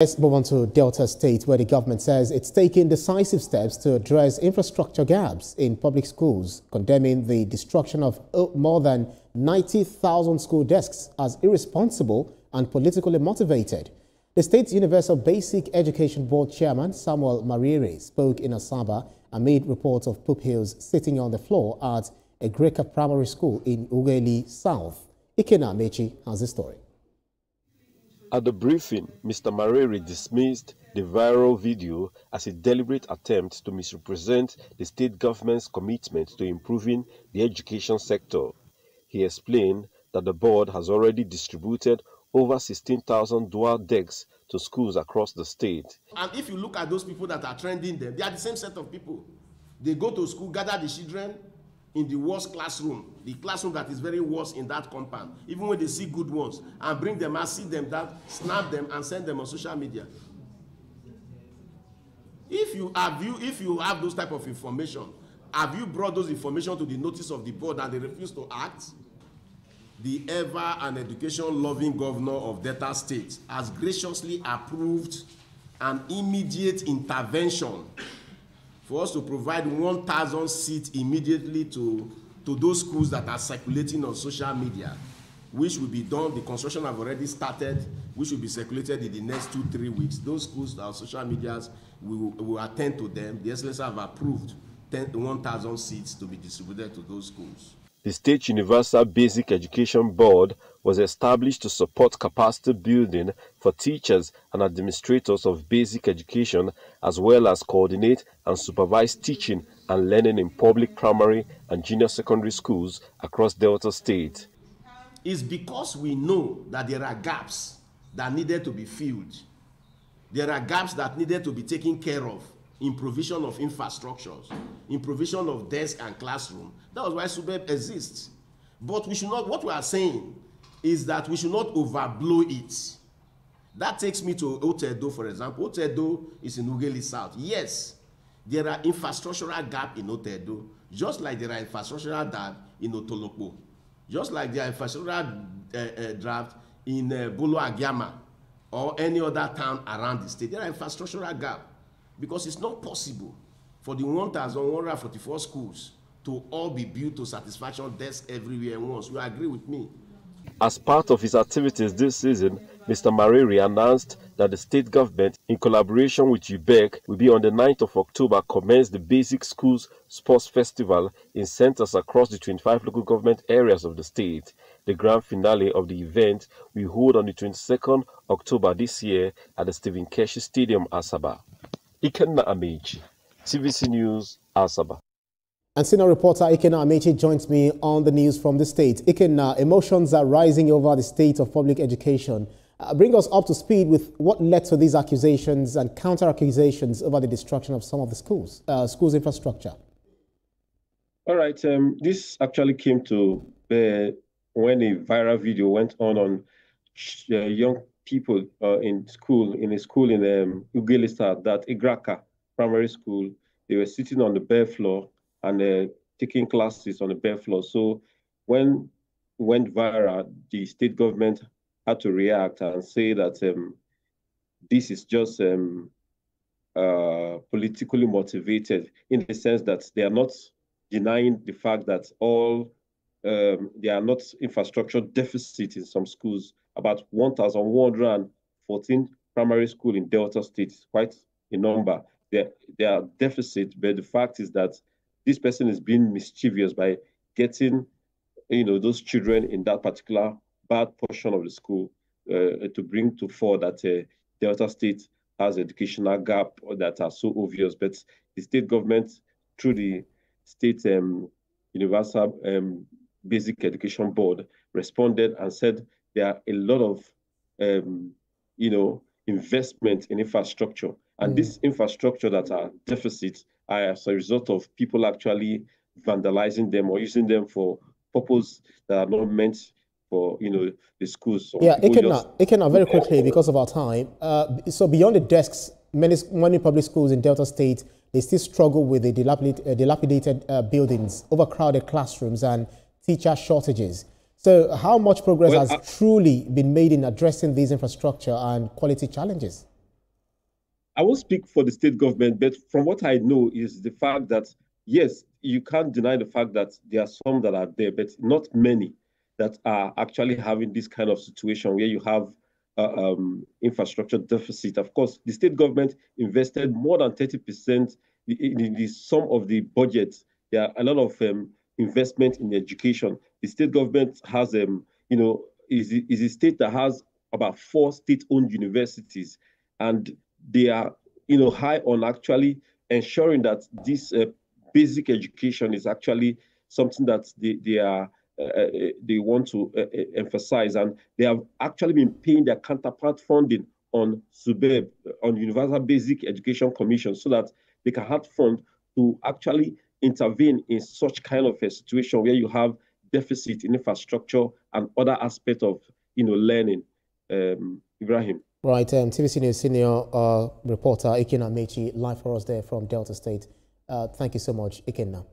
Let's move on to Delta State, where the government says it's taking decisive steps to address infrastructure gaps in public schools, condemning the destruction of more than 90,000 school desks as irresponsible and politically motivated. The state's Universal Basic Education Board Chairman, Samuel Mariri, spoke in Asaba amid reports of pupils sitting on the floor at a Greca primary school in Ughelli South. Ikena Amechi has the story. At the briefing, Mr. Mariri dismissed the viral video as a deliberate attempt to misrepresent the state government's commitment to improving the education sector. He explained that the board has already distributed over 16,000 dual desks to schools across the state. And if you look at those people that are trending them, they are the same set of people. They go to school, gather the children in the worst classroom, the classroom that is very worst in that compound, even when they see good ones, and bring them and see them, that snap them and send them on social media. If you have those type of information, have you brought those information to the notice of the board and they refuse to act? The ever and education-loving governor of Delta State has graciously approved an immediate intervention for us to provide 1,000 seats immediately to those schools that are circulating on social media, which will be done. The construction have already started, which will be circulated in the next 2-3 weeks. Those schools that are social medias, we will attend to them. The SLS have approved 1,000 seats to be distributed to those schools. The State Universal Basic Education Board was established to support capacity building for teachers and administrators of basic education, as well as coordinate and supervise teaching and learning in public primary and junior secondary schools across Delta State. It's because we know that there are gaps that needed to be filled. There are gaps that needed to be taken care of in provision of infrastructures, in provision of desks and classroom. That was why SUBEB exists. But we should not, what we are saying is that we should not overblow it. That takes me to Otedo, for example. Otedo is in Ughelli South. Yes, there are infrastructural gaps in Otedo, just like there are infrastructural gaps in Otolopo, just like there are infrastructural draft in Bolo Agiama or any other town around the state. There are infrastructural gaps, because it's not possible for the 1,144 schools to all be built to satisfaction, desks everywhere at once. You agree with me? As part of his activities this season, Mr. Mariri announced that the state government, in collaboration with UBEC, will be on the 9th of October commence the Basic Schools Sports Festival in centers across the 25 local government areas of the state. The grand finale of the event will hold on the 22nd October this year at the Stephen Keshi Stadium, Asaba. Ikena Amechi, TVC News, Asaba. And senior reporter Ikena Amechi joins me on the news from the state. Ikena, emotions are rising over the state of public education. Bring us up to speed with what led to these accusations and counter-accusations over the destruction of some of the schools' infrastructure. All right, this actually came to when a viral video went on young people in a school in Ughelli South, that Igraka primary school. They were sitting on the bare floor and taking classes on the bare floor. So when it went viral, the state government had to react and say that this is just politically motivated, in the sense that they are not denying the fact that there are not infrastructure deficit in some schools. About 1,114 primary schools in Delta State, quite a number. There are deficits, but the fact is that this person is being mischievous by getting, those children in that particular bad portion of the school to bring to fore that Delta State has educational gap that are so obvious. But the state government, through the State Universal Basic Education Board, responded and said there are a lot of, investment in infrastructure. And this infrastructure that are deficits are as a result of people actually vandalizing them or using them for purposes that are not meant for, the schools. So yeah, Ikena, very quickly, because of our time. So beyond the desks, many public schools in Delta State, they still struggle with the dilapidated buildings, overcrowded classrooms, and teacher shortages. So how much progress has truly been made in addressing these infrastructure and quality challenges? I won't speak for the state government, but from what I know is the fact that, yes, you can't deny the fact that there are some that are there, but not many that are actually having this kind of situation where you have infrastructure deficit. Of course, the state government invested more than 30% in the sum of the budget. There are a lot of investment in education. The state government has, is a state that has about 4 state-owned universities, and they are, high on actually ensuring that this basic education is actually something that they want to emphasize, and they have actually been paying their counterpart funding on SUBEB, on Universal Basic Education Commission, so that they can have fund to actually intervene in such kind of a situation where you have deficit in infrastructure and other aspects of learning. Ibrahim. Right, TVC News senior reporter Ikenna Mechi live for us there from Delta State. Thank you so much, Ikenna.